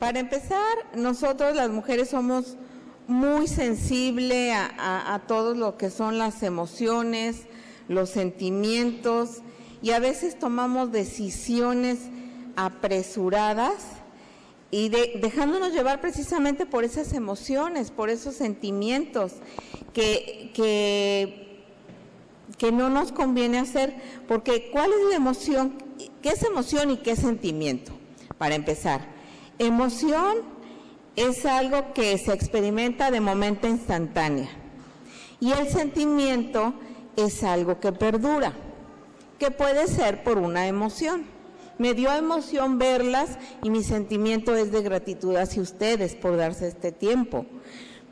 Para empezar, nosotros las mujeres somos muy sensibles a todo lo que son las emociones, los sentimientos, y a veces tomamos decisiones apresuradas y dejándonos llevar precisamente por esas emociones, por esos sentimientos que no nos conviene hacer, porque ¿cuál es la emoción? ¿Qué es emoción y qué es sentimiento? Para empezar, emoción es algo que se experimenta de momento instantánea y el sentimiento es algo que perdura, que puede ser por una emoción. Me dio emoción verlas y mi sentimiento es de gratitud hacia ustedes por darse este tiempo,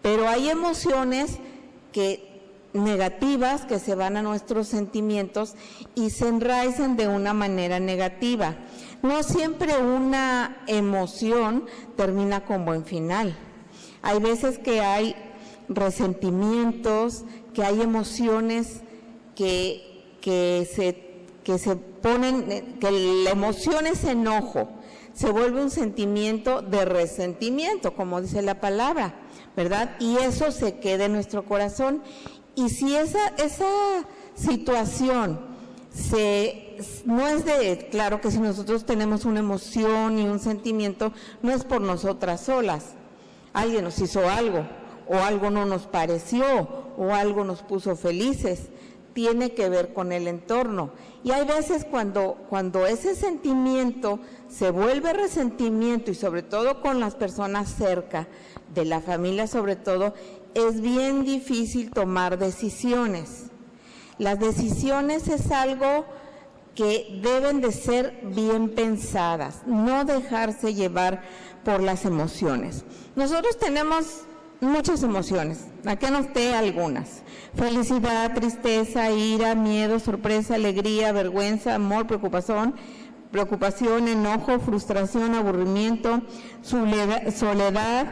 pero hay emociones negativas que se van a nuestros sentimientos y se enraizan de una manera negativa. No siempre una emoción termina con buen final. Hay veces que hay resentimientos, que hay emociones que se ponen, que la emoción es enojo, se vuelve un sentimiento de resentimiento, como dice la palabra, ¿verdad? Y eso se queda en nuestro corazón. Y si esa situación no es claro que si nosotros tenemos una emoción y un sentimiento, no es por nosotras solas. Alguien nos hizo algo, o algo no nos pareció, o algo nos puso felices. Tiene que ver con el entorno. Y hay veces cuando ese sentimiento se vuelve resentimiento, y sobre todo con las personas cerca, de la familia sobre todo, es bien difícil tomar decisiones. Las decisiones es algo que deben de ser bien pensadas, no dejarse llevar por las emociones. Nosotros tenemos muchas emociones, aquí anoté algunas: felicidad, tristeza, ira, miedo, sorpresa, alegría, vergüenza, amor, preocupación, enojo, frustración, aburrimiento, soledad,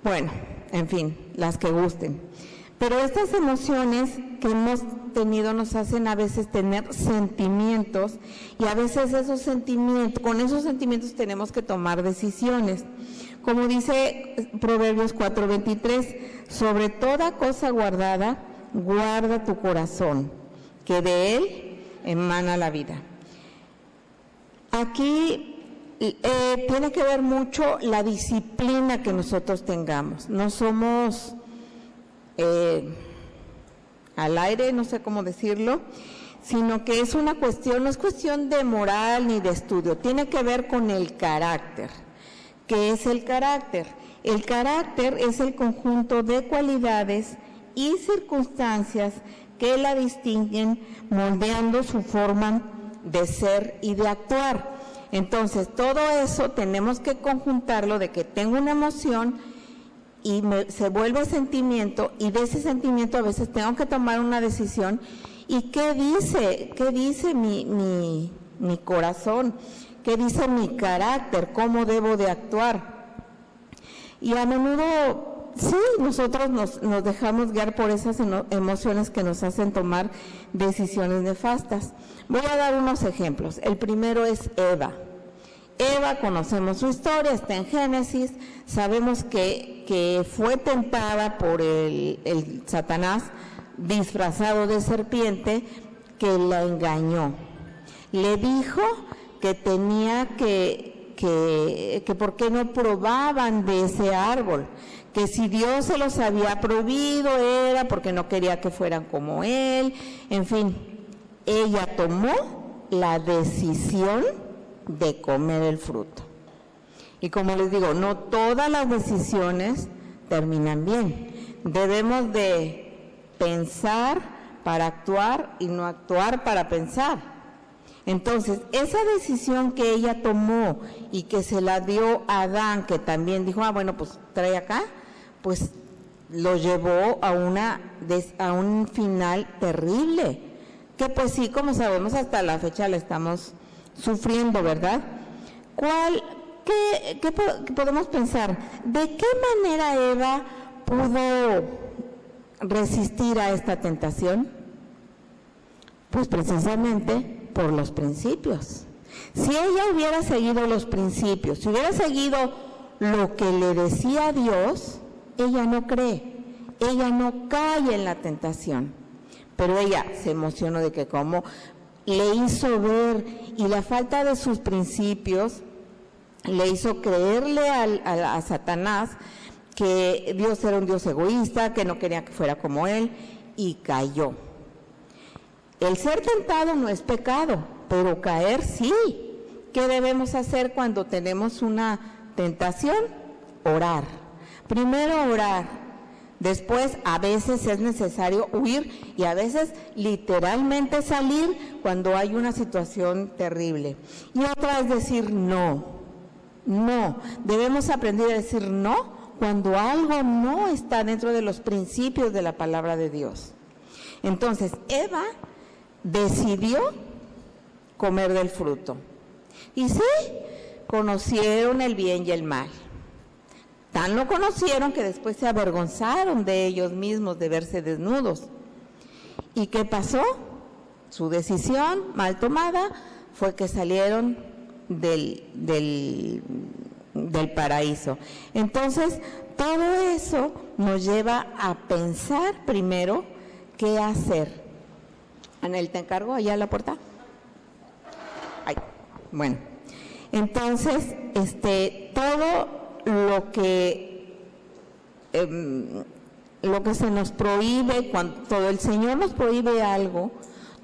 bueno, en fin, las que gusten. Pero estas emociones que hemos tenido nos hacen a veces tener sentimientos, y a veces con esos sentimientos tenemos que tomar decisiones. Como dice Proverbios 4:23, sobre toda cosa guardada, guarda tu corazón, que de él emana la vida. Aquí tiene que ver mucho la disciplina que nosotros tengamos. No somos al aire, no sé cómo decirlo, sino que es una cuestión, no es cuestión de moral ni de estudio, tiene que ver con el carácter. ¿Qué es el carácter? El carácter es el conjunto de cualidades y circunstancias que la distinguen, moldeando su forma de ser y de actuar. Entonces, todo eso tenemos que conjuntarlo, de que tengo una emoción y se vuelve sentimiento, y de ese sentimiento a veces tengo que tomar una decisión. ¿Y qué dice mi corazón? ¿Qué dice mi carácter? ¿Cómo debo de actuar? Y a menudo, sí, nosotros nos dejamos guiar por esas emociones que nos hacen tomar decisiones nefastas. Voy a dar unos ejemplos. El primero es Eva. Eva, conocemos su historia, está en Génesis, sabemos que fue tentada por el Satanás disfrazado de serpiente, que la engañó. Le dijo que tenía que por qué no probaban de ese árbol, que si Dios se los había prohibido era porque no quería que fueran como él. En fin, ella tomó la decisión de comer el fruto. Y como les digo, no todas las decisiones terminan bien. Debemos de pensar para actuar y no actuar para pensar. Entonces, esa decisión que ella tomó y que se la dio a Adán, que también dijo, bueno, pues trae acá, pues lo llevó a un final terrible, que pues sí, como sabemos, hasta la fecha la estamos sufriendo, ¿verdad? ¿Qué podemos pensar? ¿De qué manera Eva pudo resistir a esta tentación? Pues precisamente por los principios. Si ella hubiera seguido los principios, si hubiera seguido lo que le decía Dios, ella no cree, ella no cae en la tentación. Pero ella se emocionó de que como le hizo ver, y la falta de sus principios le hizo creerle a Satanás que Dios era un Dios egoísta, que no quería que fuera como él, y cayó. El ser tentado no es pecado, pero caer sí. ¿Qué debemos hacer cuando tenemos una tentación? Orar. Primero orar, después a veces es necesario huir y a veces literalmente salir cuando hay una situación terrible. Y otra es decir no, no. Debemos aprender a decir no cuando algo no está dentro de los principios de la palabra de Dios. Entonces, Eva decidió comer del fruto. Y sí, conocieron el bien y el mal. Tan lo conocieron que después se avergonzaron de ellos mismos de verse desnudos. ¿Y qué pasó? Su decisión mal tomada fue que salieron del paraíso. Entonces, todo eso nos lleva a pensar primero qué hacer. Anel, ¿te encargo allá a la puerta? Ay, bueno. Entonces, todo lo que se nos prohíbe, cuando el Señor nos prohíbe algo,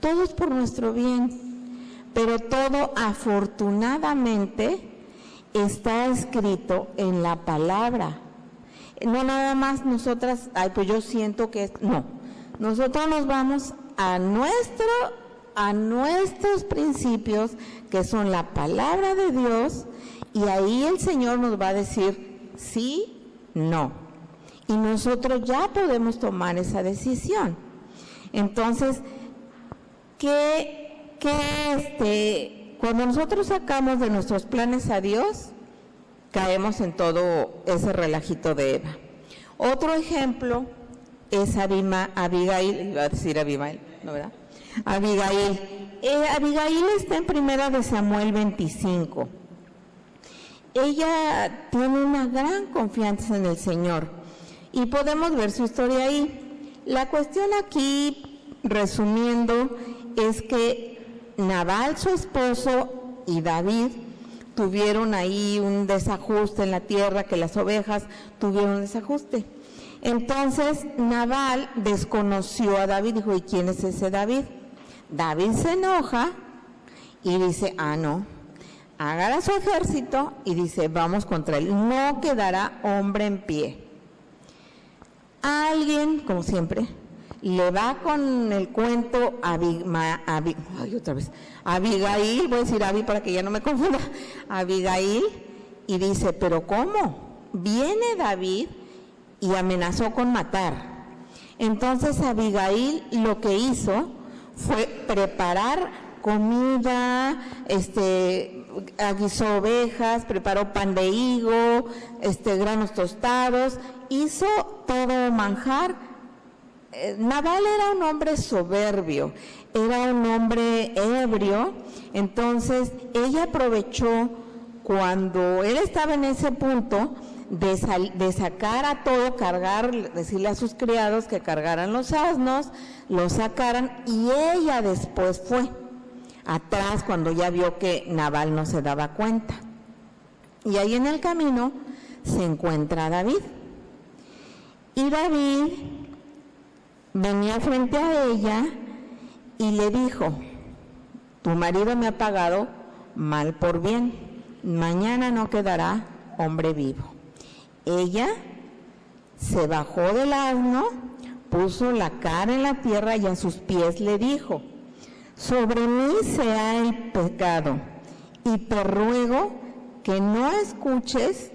todo es por nuestro bien, pero todo afortunadamente está escrito en la palabra. No nada más nosotras, pues yo siento que no, nosotros nos vamos a nuestros principios, que son la palabra de Dios, y ahí el Señor nos va a decir sí, no. Y nosotros ya podemos tomar esa decisión. Entonces, cuando nosotros sacamos de nuestros planes a Dios, caemos en todo ese relajito de Eva. Otro ejemplo es Abigail, iba a decir Abimael, ¿no, verdad? Abigail. Abigail está en 1 Samuel 25. Ella tiene una gran confianza en el Señor y podemos ver su historia ahí. La cuestión aquí, resumiendo, es que Nabal, su esposo, y David tuvieron ahí un desajuste en la tierra, que las ovejas tuvieron un desajuste. Entonces Nabal desconoció a David, dijo, ¿y quién es ese David? David se enoja y dice, no, agarra su ejército y dice, vamos contra él, no quedará hombre en pie. Alguien, como siempre, le va con el cuento Abigail, voy a decir Abi para que ya no me confunda, Abigail, y dice, ¿pero cómo? Viene David y amenazó con matar. Entonces Abigail lo que hizo fue preparar comida, aguisó ovejas, preparó pan de higo, granos tostados, hizo todo manjar. Nabal era un hombre soberbio, era un hombre ebrio, entonces ella aprovechó cuando él estaba en ese punto de sacar a todo, cargar, decirle a sus criados que cargaran los asnos, los sacaran, y ella después fue atrás cuando ya vio que Nabal no se daba cuenta. Y ahí en el camino se encuentra David. Y David venía frente a ella y le dijo, tu marido me ha pagado mal por bien, mañana no quedará hombre vivo. Ella se bajó del asno, puso la cara en la tierra y a sus pies le dijo, sobre mí sea el pecado, y te ruego que me escuches,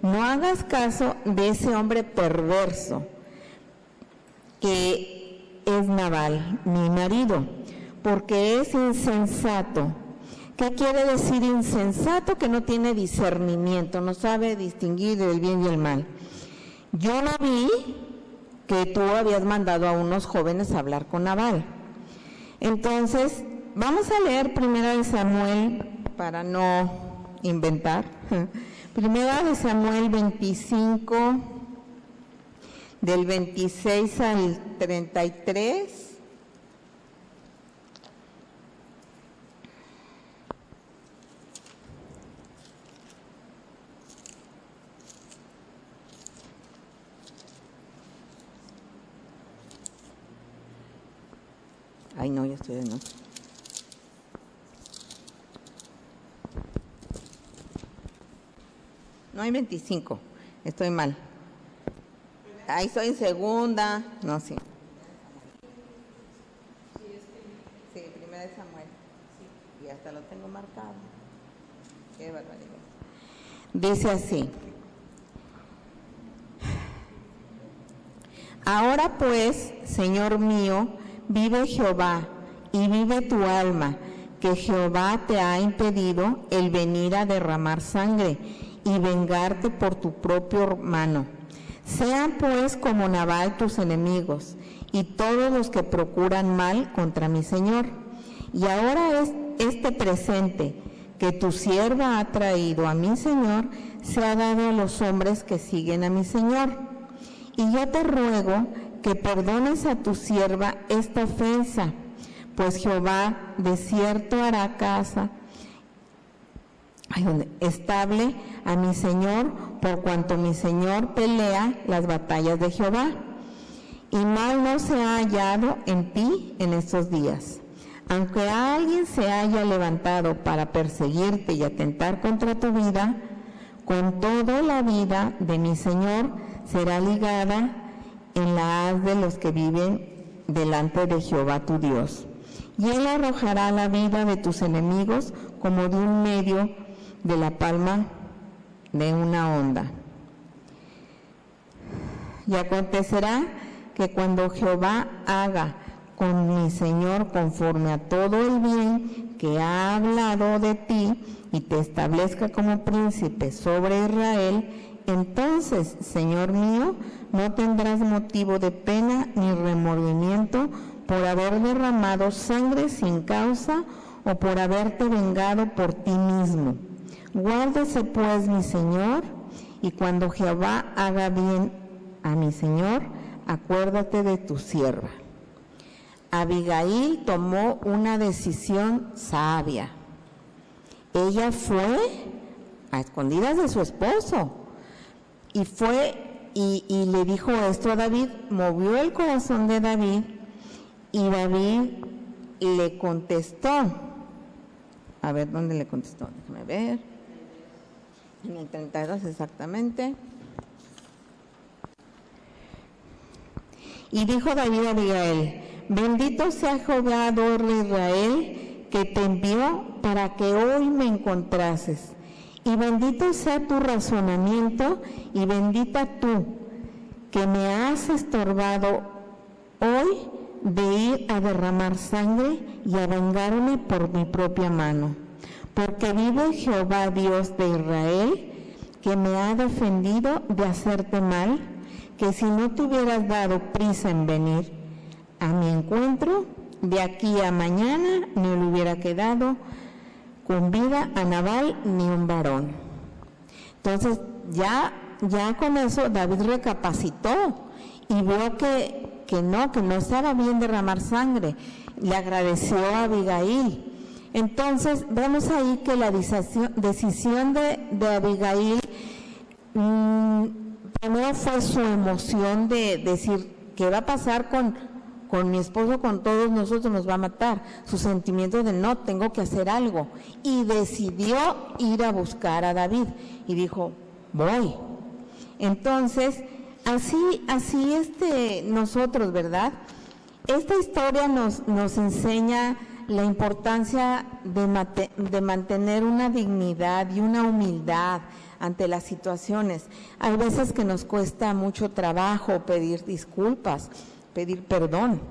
no hagas caso de ese hombre perverso que es Nabal, mi marido, porque es insensato. ¿Qué quiere decir insensato? Que no tiene discernimiento, no sabe distinguir el bien y el mal. Yo no vi que tú habías mandado a unos jóvenes a hablar con Nabal. Entonces, vamos a leer 1 Samuel para no inventar. 1 Primera de Samuel 25, del 26 al 33. Ay, no, ya estoy de noche. No hay 25, estoy mal. Ahí estoy en segunda. No, sí. Sí, primera de Samuel. Sí. Y hasta lo tengo marcado. Qué barbaridad. Dice así. Ahora pues, Señor mío, vive Jehová y vive tu alma, que Jehová te ha impedido el venir a derramar sangre y vengarte por tu propio mano. Sean pues como Nabal tus enemigos y todos los que procuran mal contra mi Señor. Y ahora es este presente que tu sierva ha traído a mi Señor, se ha dado a los hombres que siguen a mi Señor. Y yo te ruego que perdones a tu sierva esta ofensa, pues Jehová de cierto hará casa estable a mi Señor, por cuanto mi Señor pelea las batallas de Jehová. Y mal no se ha hallado en ti en estos días. Aunque alguien se haya levantado para perseguirte y atentar contra tu vida, con todo la vida de mi Señor será ligada en la haz de los que viven delante de Jehová tu Dios. Y él arrojará la vida de tus enemigos como de un medio de la palma de una onda. Y acontecerá que cuando Jehová haga con mi Señor conforme a todo el bien que ha hablado de ti y te establezca como príncipe sobre Israel, entonces, Señor mío, no tendrás motivo de pena ni remordimiento por haber derramado sangre sin causa o por haberte vengado por ti mismo. Guárdese pues mi Señor, y cuando Jehová haga bien a mi Señor, acuérdate de tu sierva. Abigail tomó una decisión sabia. Ella fue a escondidas de su esposo y fue y le dijo esto a David, movió el corazón de David y David le contestó. A ver, ¿dónde le contestó? Déjame ver. En el 32 exactamente. Y dijo David a Abigail, bendito sea Jehová, Dios de Israel, que te envió para que hoy me encontrases. Y bendito sea tu razonamiento, y bendita tú, que me has estorbado hoy de ir a derramar sangre y a vengarme por mi propia mano. Porque vive Jehová, Dios de Israel, que me ha defendido de hacerte mal, que si no te hubieras dado prisa en venir a mi encuentro, de aquí a mañana no le hubiera quedado con vida a Nabal ni un varón. Entonces ya con eso David recapacitó y vio que no estaba bien derramar sangre. Le agradeció a Abigail. Entonces vemos ahí que la decisión de Abigail primero fue su emoción de decir, ¿qué va a pasar con mi esposo, con todos nosotros? Nos va a matar. Su sentimiento de no, tengo que hacer algo. Y decidió ir a buscar a David y dijo, voy. Entonces, así nosotros, ¿verdad? Esta historia nos enseña la importancia de mantener una dignidad y una humildad ante las situaciones. Hay veces que nos cuesta mucho trabajo pedir disculpas, pedir perdón.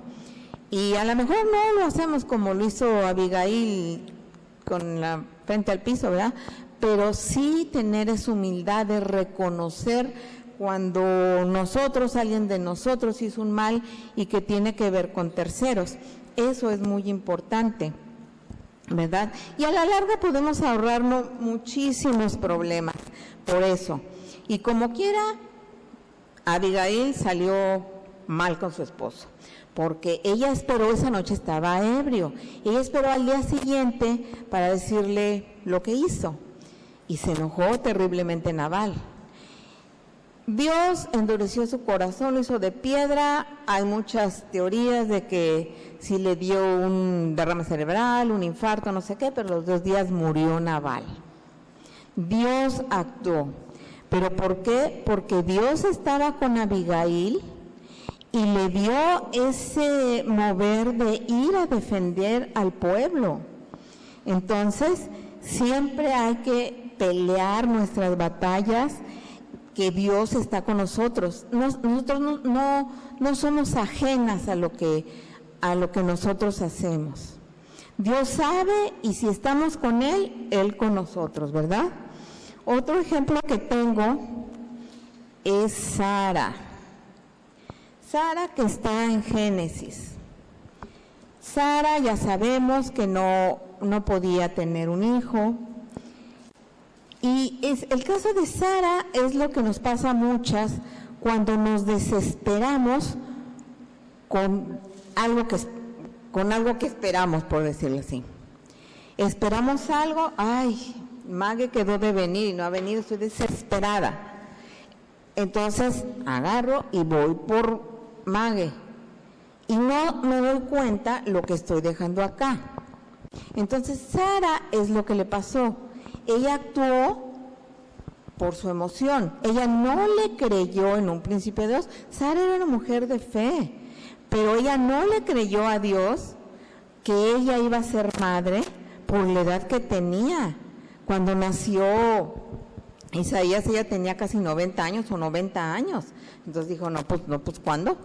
Y a lo mejor no lo hacemos como lo hizo Abigail con la frente al piso, ¿verdad? Pero sí tener esa humildad de reconocer cuando alguien de nosotros hizo un mal y que tiene que ver con terceros. Eso es muy importante. ¿verdad? Y a la larga podemos ahorrarnos muchísimos problemas por eso. Y como quiera, Abigail salió mal con su esposo, porque ella esperó, esa noche estaba ebrio, ella esperó al día siguiente para decirle lo que hizo, y se enojó terriblemente Nabal. Dios endureció su corazón, lo hizo de piedra. Hay muchas teorías de que si le dio un derrame cerebral, un infarto, no sé qué, pero los 2 días murió Nabal. Dios actuó. ¿Pero por qué? Porque Dios estaba con Abigail y le dio ese mover de ir a defender al pueblo. Entonces, siempre hay que pelear nuestras batallas, que Dios está con nosotros. Nosotros no somos ajenas a lo que nosotros hacemos. Dios sabe, y si estamos con Él, Él con nosotros, ¿verdad? Otro ejemplo que tengo es Sara. Sara, que está en Génesis. Sara, ya sabemos que no podía tener un hijo. Y el caso de Sara es lo que nos pasa a muchas cuando nos desesperamos con algo que esperamos, por decirlo así. Esperamos algo, ay, Mague quedó de venir y no ha venido, estoy desesperada. Entonces agarro y voy por Mague y no me doy cuenta lo que estoy dejando acá. Entonces Sara es lo que le pasó. Ella actuó por su emoción. Ella no le creyó en un principio a Dios. Sara era una mujer de fe, pero ella no le creyó a Dios que ella iba a ser madre por la edad que tenía. Cuando nació Isaías, ella tenía casi 90 años o 90 años. Entonces dijo, pues ¿cuándo?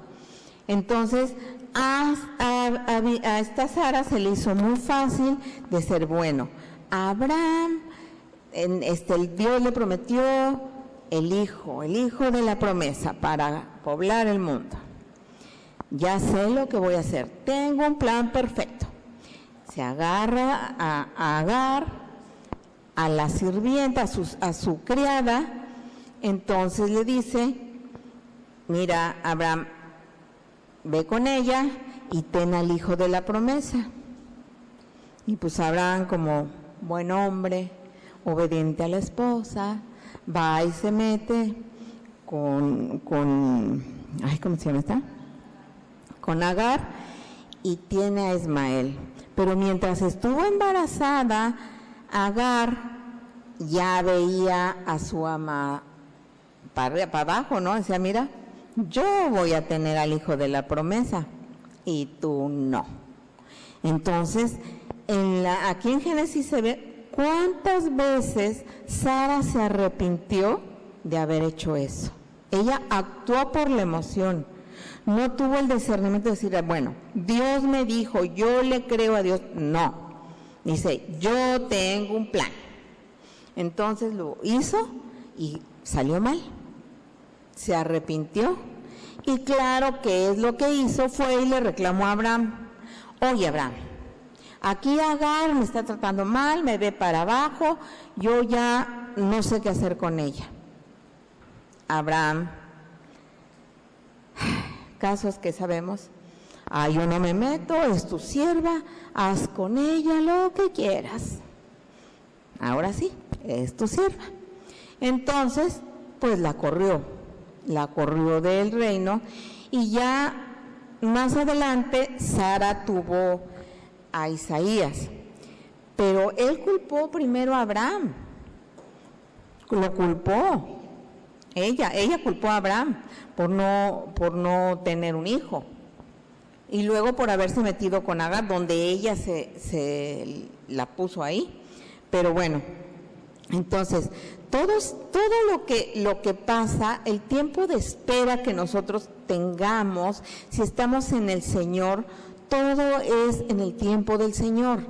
Entonces, a esta Sara se le hizo muy fácil de ser bueno. A Abraham, Dios le prometió el hijo de la promesa para poblar el mundo. Ya sé lo que voy a hacer, tengo un plan perfecto. Se agarra a Agar, a la sirvienta, a su criada. Entonces le dice, mira, Abraham, ve con ella y ten al hijo de la promesa. Y pues Abraham, como buen hombre, obediente a la esposa, va y se mete con ¿cómo se llama esta? Con Agar, y tiene a Ismael. Pero mientras estuvo embarazada, Agar ya veía a su ama para abajo, ¿no? Decía, mira, yo voy a tener al hijo de la promesa y tú no. Entonces, aquí en Génesis se ve cuántas veces Sara se arrepintió de haber hecho eso. Ella actuó por la emoción, no tuvo el discernimiento de decir, bueno, Dios me dijo, yo le creo a Dios. No, dice, yo tengo un plan. Entonces lo hizo y salió mal, se arrepintió. Y claro que es lo que hizo, fue y le reclamó a Abraham, oye Abraham, aquí Agar me está tratando mal, me ve para abajo, yo ya no sé qué hacer con ella. Abraham, casos que sabemos, yo no me meto, es tu sierva, haz con ella lo que quieras. Ahora sí, es tu sierva. Entonces, pues la corrió del reino, y ya más adelante Sara tuvo a Isaías, pero él culpó primero a Abraham, lo culpó, ella culpó a Abraham por no tener un hijo, y luego por haberse metido con Agar, donde ella se la puso ahí. Pero bueno, entonces todo lo que pasa, el tiempo de espera que nosotros tengamos, si estamos en el Señor, todo es en el tiempo del Señor.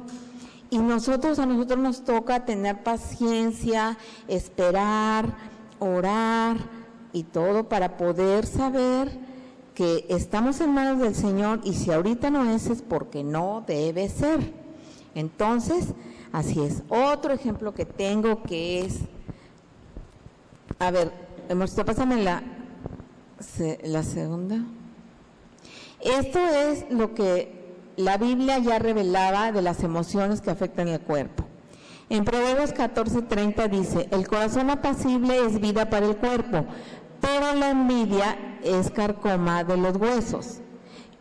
Y a nosotros nos toca tener paciencia, esperar, orar y todo para poder saber que estamos en manos del Señor, y si ahorita no es porque no debe ser. Entonces, así es. Otro ejemplo que tengo que es, a ver, pásame la segunda. Esto es lo que la Biblia ya revelaba de las emociones que afectan el cuerpo. En Proverbios 14:30 dice, el corazón apacible es vida para el cuerpo, pero la envidia es carcoma de los huesos.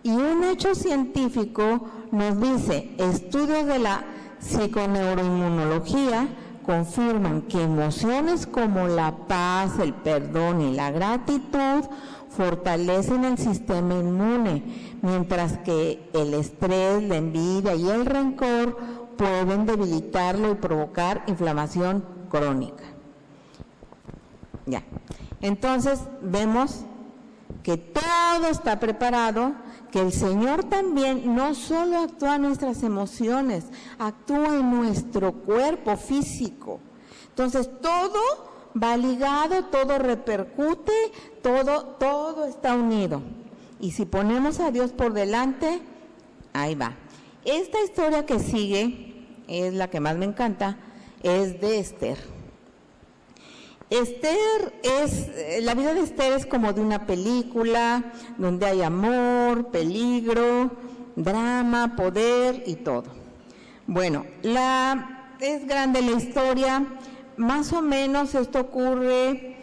Y un hecho científico nos dice, estudios de la psiconeuroinmunología confirman que emociones como la paz, el perdón y la gratitud fortalecen el sistema inmune, mientras que el estrés, la envidia y el rencor pueden debilitarlo y provocar inflamación crónica. Ya. Entonces vemos que todo está preparado, que el Señor también no solo actúa en nuestras emociones, actúa en nuestro cuerpo físico. Entonces todo va ligado, todo repercute, todo está unido. Y si ponemos a Dios por delante, ahí va. Esta historia que sigue, es la que más me encanta, es de Esther. La vida de Esther es como de una película, donde hay amor, peligro, drama, poder y todo. Bueno, es grande la historia, más o menos esto ocurre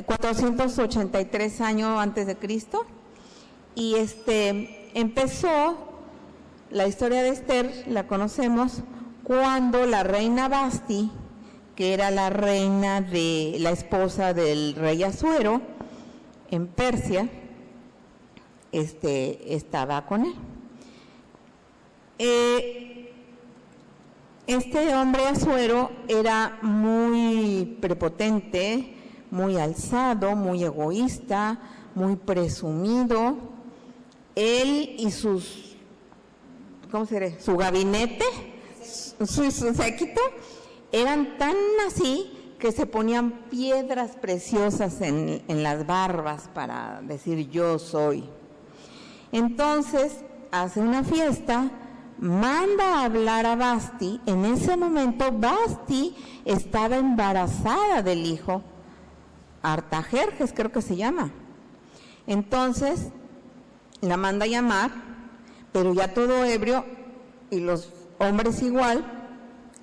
483 años antes de Cristo, y empezó la historia de Esther, la conocemos, cuando la reina Vasti, que era la reina de la esposa del rey Asuero en Persia, estaba con él. Este hombre Asuero era muy prepotente, muy alzado, muy egoísta, muy presumido. Él y su gabinete, su séquito, eran tan así que se ponían piedras preciosas en las barbas para decir yo soy. Entonces hace una fiesta, manda a hablar a Vasti. En ese momento Vasti estaba embarazada del hijo Artajerjes, creo que se llama. Entonces la manda a llamar, pero ya todo ebrio y los hombres igual.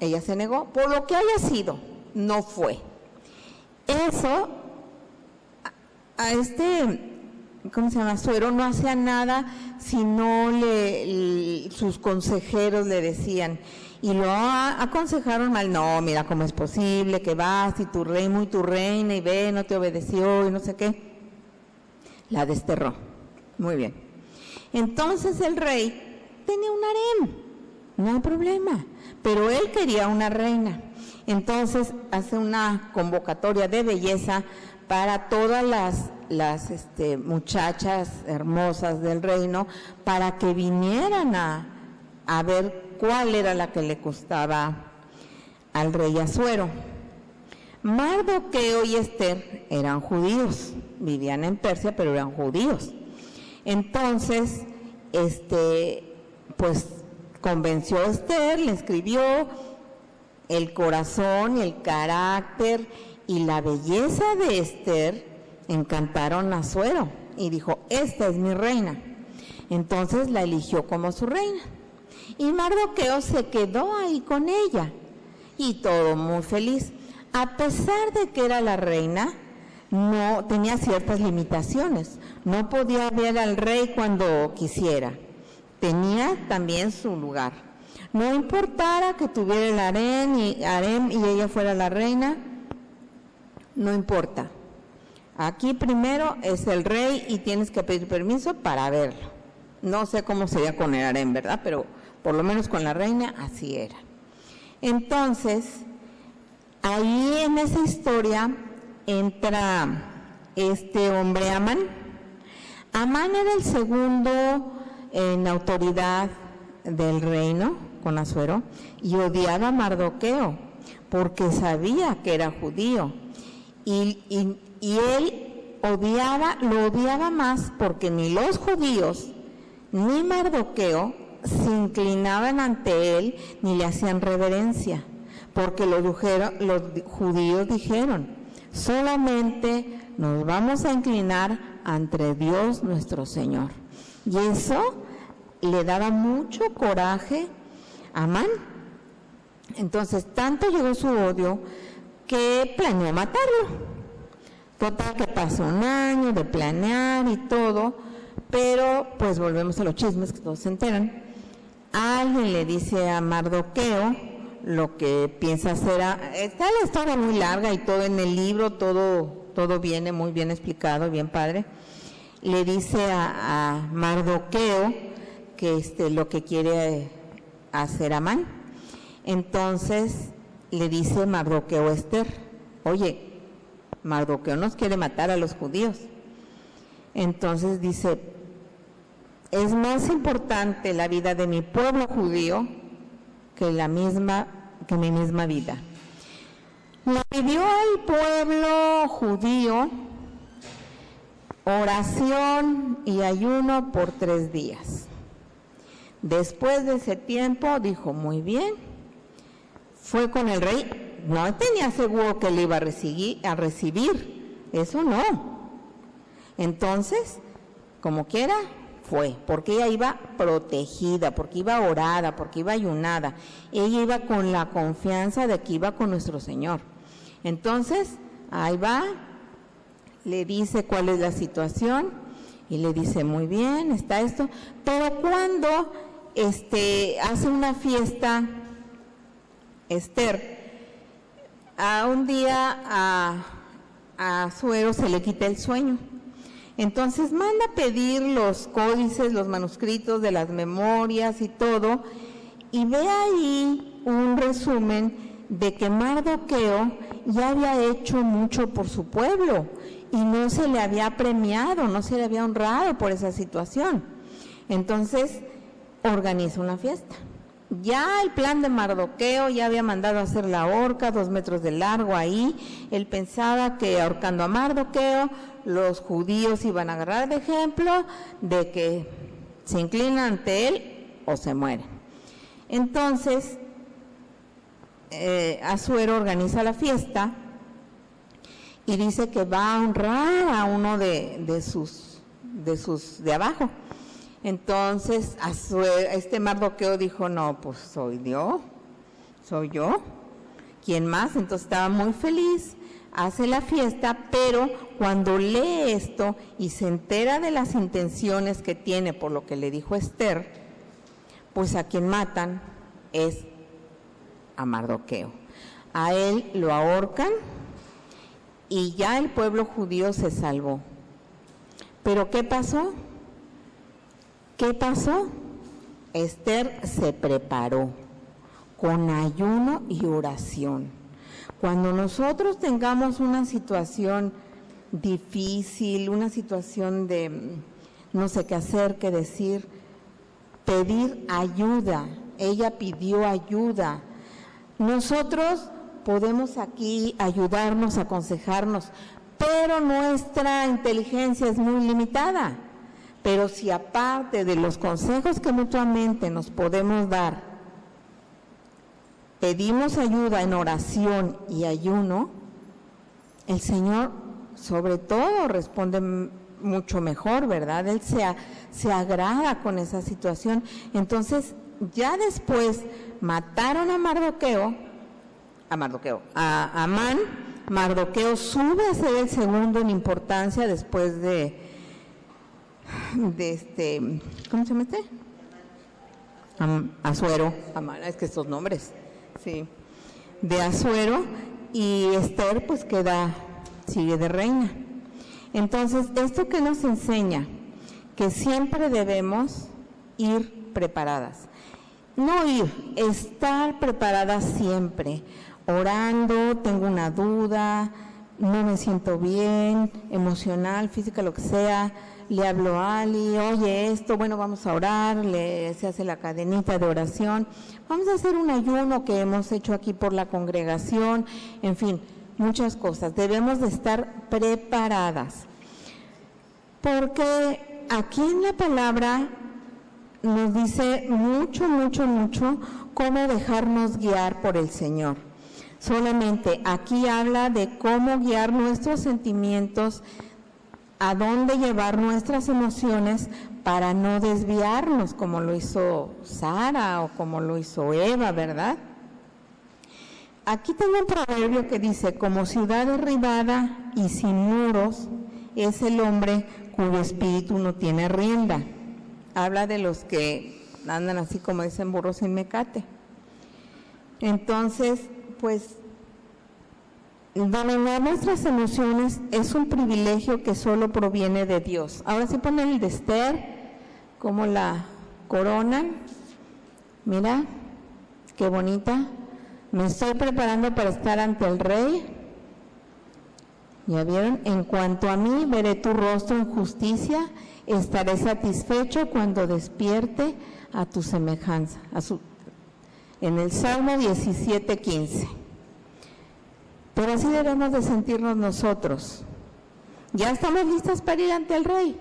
Ella se negó, por lo que haya sido, no fue. Eso, Asuero no hacía nada si no sus consejeros le decían, y lo aconsejaron mal, no, mira cómo es posible que vas y tu rey, muy tu reina, y ve, no te obedeció y no sé qué. La desterró. Muy bien. Entonces el rey tenía un harem, no hay problema, pero él quería una reina. Entonces hace una convocatoria de belleza para todas las muchachas hermosas del reino, para que vinieran a ver cuál era la que le gustaba al rey Asuero. Mardoqueo y Esther eran judíos, vivían en Persia, pero eran judíos. Entonces, pues convenció a Esther, le escribió. El corazón y el carácter y la belleza de Esther encantaron a Asuero y dijo, esta es mi reina. Entonces la eligió como su reina. Y Mardoqueo se quedó ahí con ella y todo muy feliz. A pesar de que era la reina, no tenía ciertas limitaciones. No podía ver al rey cuando quisiera. Tenía también su lugar. No importara que tuviera el harem y ella fuera la reina, no importa. Aquí primero es el rey y tienes que pedir permiso para verlo. No sé cómo sería con el harem, ¿verdad? Pero por lo menos con la reina así era. Entonces, ahí en esa historia entra este hombre Amán. Amán era el segundo en autoridad del reino con Asuero y odiaba a Mardoqueo porque sabía que era judío y él lo odiaba más porque ni los judíos ni Mardoqueo se inclinaban ante él ni le hacían reverencia, porque los judíos dijeron, solamente nos vamos a inclinar ante Dios nuestro Señor. Y eso le daba mucho coraje a Amán. Entonces, tanto llegó su odio que planeó matarlo. Total que pasó un año de planear y todo, pero pues volvemos a los chismes que todos se enteran. Alguien le dice a Mardoqueo lo que piensa hacer. Está la historia muy larga y todo en el libro, todo viene muy bien explicado, bien padre. Le dice a Mardoqueo que lo que quiere hacer Amán. Entonces le dice Mardoqueo a Esther, oye, Mardoqueo nos quiere matar a los judíos. Entonces dice, es más importante la vida de mi pueblo judío que mi misma vida. Le pidió al pueblo judío oración y ayuno por 3 días. Después de ese tiempo dijo, muy bien, fue con el rey. No tenía seguro que le iba a recibir, eso no. Entonces, como quiera, fue, porque ella iba protegida, porque iba orada, porque iba ayunada. Ella iba con la confianza de que iba con nuestro Señor. Entonces, ahí va, le dice cuál es la situación y le dice, muy bien, está esto. Pero cuando hace una fiesta, Esther, a un día a Asuero se le quita el sueño. Entonces manda a pedir los códices, los manuscritos de las memorias y todo, y ve ahí un resumen de que Mardoqueo ya había hecho mucho por su pueblo y no se le había premiado, no se le había honrado por esa situación. Entonces organiza una fiesta. Ya el plan de Mardoqueo ya había mandado a hacer la horca, 2 metros de largo ahí. Él pensaba que ahorcando a Mardoqueo, los judíos iban a agarrar de ejemplo de que se inclinan ante él o se mueren. Entonces, Asuero organiza la fiesta y dice que va a honrar a uno de sus de abajo. Entonces, Mardoqueo dijo, no, pues soy yo, ¿quién más? Entonces estaba muy feliz, hace la fiesta, pero cuando lee esto y se entera de las intenciones que tiene por lo que le dijo Esther, pues a quien matan es a Mardoqueo. A él lo ahorcan y ya el pueblo judío se salvó. ¿Pero qué pasó? Esther se preparó con ayuno y oración. Cuando nosotros tengamos una situación difícil, una situación de no sé qué hacer, qué decir, pedir ayuda. Ella pidió ayuda. Nosotros podemos aquí ayudarnos, aconsejarnos, pero nuestra inteligencia es muy limitada. Pero si aparte de los consejos que mutuamente nos podemos dar, pedimos ayuda en oración y ayuno, el Señor sobre todo responde mucho mejor, ¿verdad? Él se agrada con esa situación. Entonces, ya después mataron a Amán. Mardoqueo sube a ser el segundo en importancia después de ¿cómo se llama este? Asuero, Amán, es que estos nombres, sí, de Asuero, y Esther pues sigue de reina. Entonces, ¿esto qué nos enseña? Que siempre debemos ir preparadas. No estar preparadas siempre, orando, tengo una duda, no me siento bien, emocional, física, lo que sea, le hablo a Ali, oye esto, bueno, vamos a orar, se hace la cadenita de oración, vamos a hacer un ayuno que hemos hecho aquí por la congregación, en fin, muchas cosas. Debemos de estar preparadas, porque aquí en la palabra nos dice mucho cómo dejarnos guiar por el Señor. Solamente aquí habla de cómo guiar nuestros sentimientos, a dónde llevar nuestras emociones para no desviarnos, como lo hizo Sara o como lo hizo Eva, ¿verdad? Aquí tengo un proverbio que dice: como ciudad derribada y sin muros es el hombre cuyo espíritu no tiene rienda. Habla de los que andan así como dicen, burros sin mecate. Entonces, pues, dominar nuestras emociones es un privilegio que solo proviene de Dios. Ahora sí ponen el de Esther, como la coronan. Mira, qué bonita. Me estoy preparando para estar ante el rey. ¿Ya vieron? En cuanto a mí, veré tu rostro en justicia, estaré satisfecho cuando despierte a tu semejanza. En el Salmo 17:15. Pero así debemos de sentirnos nosotros. Ya estamos listas para ir ante el Rey,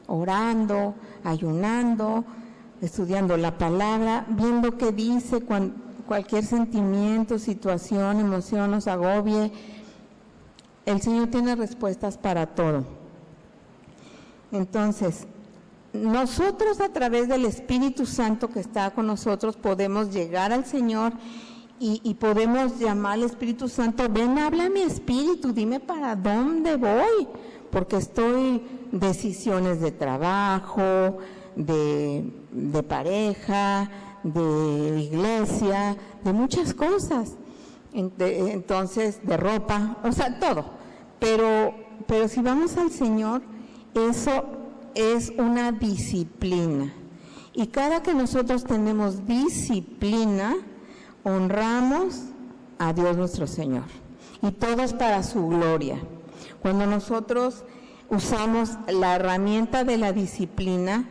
orando, ayunando, estudiando la palabra, viendo qué dice, cualquier sentimiento, situación, emoción nos agobie. El Señor tiene respuestas para todo. Entonces, nosotros a través del Espíritu Santo que está con nosotros podemos llegar al Señor y podemos llamar al Espíritu Santo: ven, habla mi espíritu, dime para dónde voy, porque estoy decisiones de trabajo, de pareja, de iglesia, de muchas cosas, entonces de ropa, o sea, todo. Pero si vamos al Señor, eso es una disciplina. Y cada que nosotros tenemos disciplina, honramos a Dios nuestro Señor. Y todo es para su gloria. Cuando nosotros usamos la herramienta de la disciplina,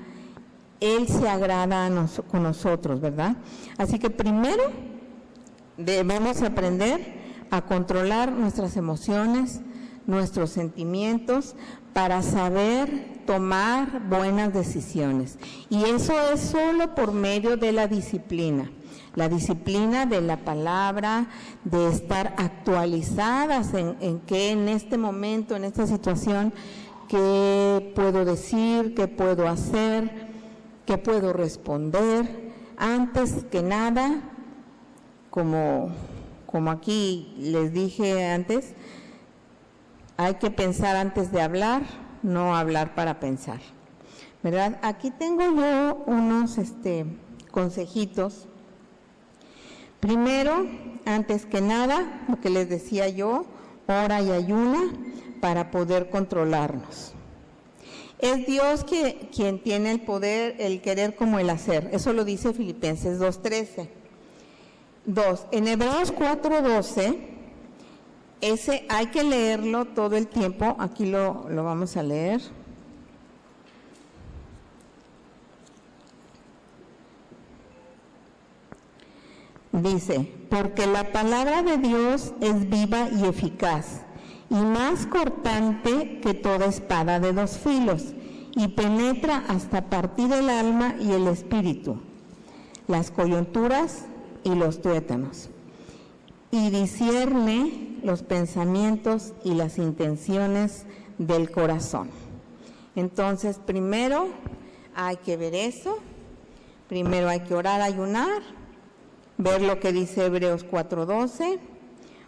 Él se agrada con nosotros, ¿verdad? Así que primero debemos aprender a controlar nuestras emociones, nuestros sentimientos, para saber tomar buenas decisiones. Y eso es solo por medio de la disciplina de la palabra, de estar actualizadas en qué en este momento, en esta situación, qué puedo decir, qué puedo hacer, qué puedo responder. Antes que nada, como aquí les dije antes, hay que pensar antes de hablar, no hablar para pensar, ¿verdad? Aquí tengo yo unos consejitos. Primero, antes que nada, lo que les decía yo, ora y ayuna para poder controlarnos. Es Dios quien tiene el poder, el querer como el hacer. Eso lo dice Filipenses 2:13. 2. En Hebreos 4:12, ese hay que leerlo todo el tiempo. Aquí lo vamos a leer. Dice: porque la palabra de Dios es viva y eficaz, y más cortante que toda espada de dos filos, y penetra hasta partir el alma y el espíritu, las coyunturas y los tuétanos, y discierne los pensamientos y las intenciones del corazón. Entonces, primero hay que ver eso, primero hay que orar, ayunar, ver lo que dice Hebreos 4:12.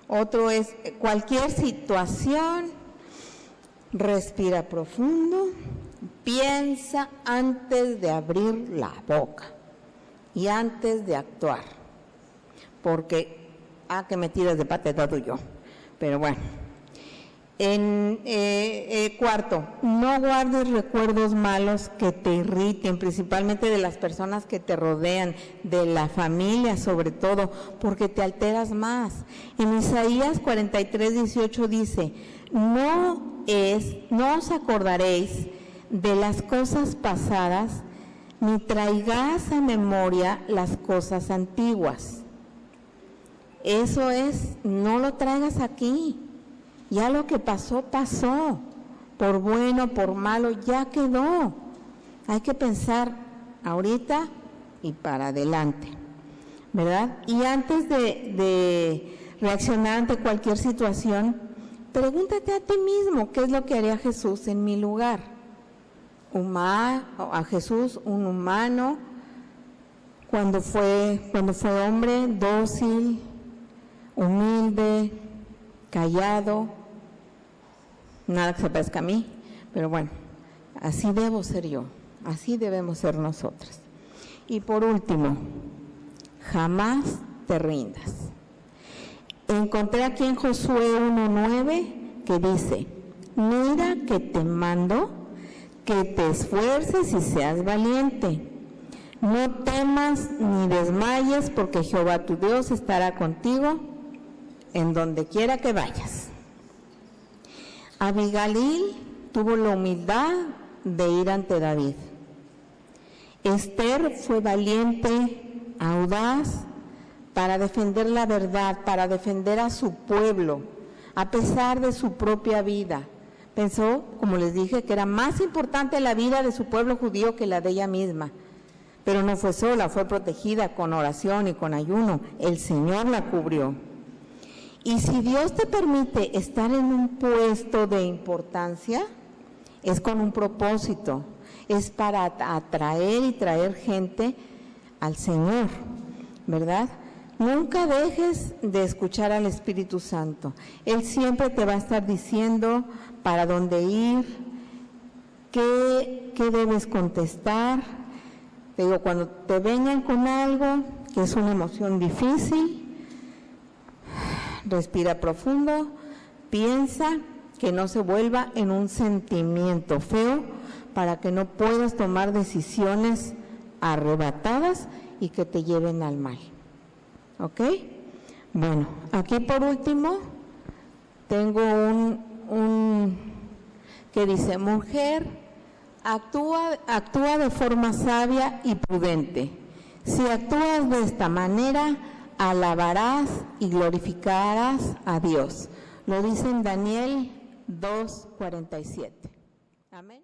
Otro es cualquier situación, respira profundo, piensa antes de abrir la boca y antes de actuar, porque que me tiras de pateta tú y yo, pero bueno. Cuarto, no guardes recuerdos malos que te irriten, principalmente de las personas que te rodean, de la familia sobre todo, porque te alteras más. En Isaías 43:18 dice: no os acordaréis de las cosas pasadas, ni traigáis a memoria las cosas antiguas. Eso es, no lo traigas aquí. Ya lo que pasó, pasó. Por bueno, por malo, ya quedó. Hay que pensar ahorita y para adelante, ¿verdad? Y antes de reaccionar ante cualquier situación, pregúntate a ti mismo, ¿qué es lo que haría Jesús en mi lugar? A Jesús, un humano, cuando fue hombre, dócil, humilde, callado, nada que se parezca a mí, pero bueno, así debo ser yo, así debemos ser nosotras. Y por último, jamás te rindas. Encontré aquí en Josué 1:9 que dice: mira que te mando que te esfuerces y seas valiente. No temas ni desmayes, porque Jehová tu Dios estará contigo en donde quiera que vayas. Abigail tuvo la humildad de ir ante David. Esther fue valiente, audaz, para defender la verdad, para defender a su pueblo, a pesar de su propia vida. Pensó, como les dije, que era más importante la vida de su pueblo judío que la de ella misma. Pero no fue sola, fue protegida con oración y con ayuno. El Señor la cubrió. Y si Dios te permite estar en un puesto de importancia, es con un propósito, es para atraer y traer gente al Señor, ¿verdad? Nunca dejes de escuchar al Espíritu Santo. Él siempre te va a estar diciendo para dónde ir, qué debes contestar. Te digo, cuando te vengan con algo que es una emoción difícil, respira profundo, piensa que no se vuelva en un sentimiento feo para que no puedas tomar decisiones arrebatadas y que te lleven al mal. ¿Ok? Bueno, aquí por último tengo un que dice: mujer, actúa de forma sabia y prudente. Si actúas de esta manera, alabarás y glorificarás a Dios. Lo dice en Daniel 2:47. Amén.